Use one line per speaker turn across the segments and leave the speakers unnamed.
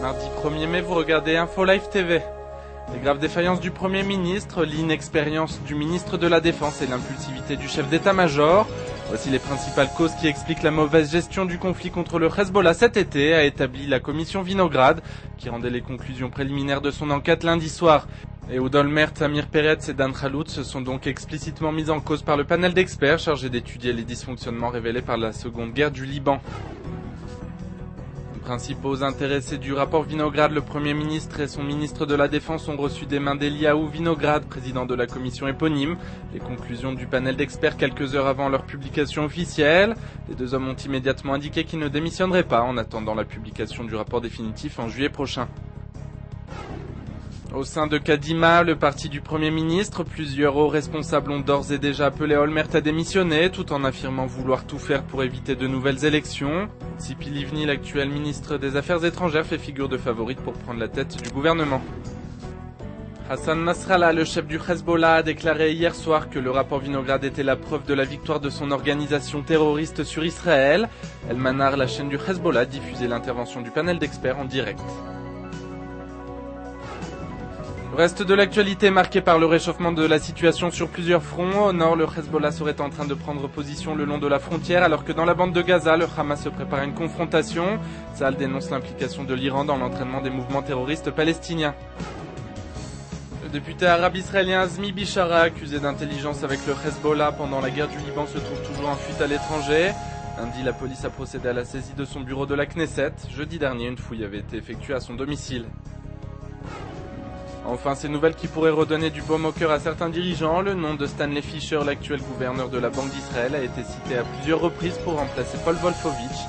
Mardi 1er mai, vous regardez Info Live TV. Les graves défaillances du Premier ministre, l'inexpérience du ministre de la Défense et l'impulsivité du chef d'état-major. Voici les principales causes qui expliquent la mauvaise gestion du conflit contre le Hezbollah cet été, a établi la commission Vinograd, qui rendait les conclusions préliminaires de son enquête lundi soir. Ehud Olmert, Amir Peretz et Dan Khalout se sont donc explicitement mis en cause par le panel d'experts chargé d'étudier les dysfonctionnements révélés par la Seconde Guerre du Liban. Les principaux intéressés du rapport Vinograd, le Premier ministre et son ministre de la Défense ont reçu des mains d'Eliaou Vinograd, président de la commission éponyme. Les conclusions du panel d'experts quelques heures avant leur publication officielle. Les deux hommes ont immédiatement indiqué qu'ils ne démissionneraient pas en attendant la publication du rapport définitif en juillet prochain. Au sein de Kadima, le parti du Premier ministre, plusieurs hauts responsables ont d'ores et déjà appelé Olmert à démissionner, tout en affirmant vouloir tout faire pour éviter de nouvelles élections. Tzipi Livni, l'actuel ministre des Affaires étrangères, fait figure de favorite pour prendre la tête du gouvernement. Hassan Nasrallah, le chef du Hezbollah, a déclaré hier soir que le rapport Vinograd était la preuve de la victoire de son organisation terroriste sur Israël. El Manar, la chaîne du Hezbollah, diffusait l'intervention du panel d'experts en direct. Le reste de l'actualité marqué par le réchauffement de la situation sur plusieurs fronts. Au nord, le Hezbollah serait en train de prendre position le long de la frontière, alors que dans la bande de Gaza, le Hamas se prépare à une confrontation. Tsahal dénonce l'implication de l'Iran dans l'entraînement des mouvements terroristes palestiniens. Le député arabe israélien Azmi Bishara, accusé d'intelligence avec le Hezbollah pendant la guerre du Liban, se trouve toujours en fuite à l'étranger. Lundi, la police a procédé à la saisie de son bureau de la Knesset. Jeudi dernier, une fouille avait été effectuée à son domicile. Enfin, ces nouvelles qui pourraient redonner du baume au cœur à certains dirigeants. Le nom de Stanley Fischer, l'actuel gouverneur de la Banque d'Israël, a été cité à plusieurs reprises pour remplacer Paul Wolfowitz,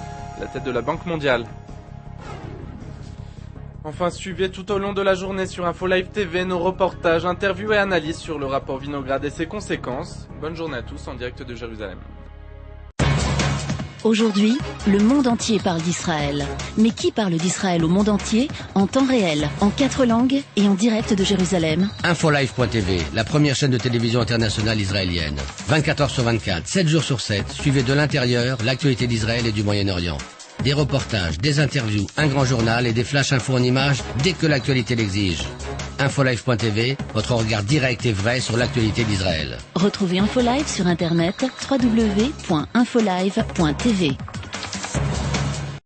la tête de la Banque mondiale. Enfin, suivez tout au long de la journée sur Info Live TV nos reportages, interviews et analyses sur le rapport Vinograd et ses conséquences. Bonne journée à tous en direct de Jérusalem.
Aujourd'hui, le monde entier parle d'Israël. Mais qui parle d'Israël au monde entier, en temps réel, en 4 langues et en direct de Jérusalem?
Infolive.tv, la première chaîne de télévision internationale israélienne. 24 heures sur 24, 7 jours sur 7, suivez de l'intérieur l'actualité d'Israël et du Moyen-Orient. Des reportages, des interviews, un grand journal et des flash infos en images dès que l'actualité l'exige. Infolive.tv, votre regard direct et vrai sur l'actualité d'Israël.
Retrouvez Infolive sur internet www.infolive.tv.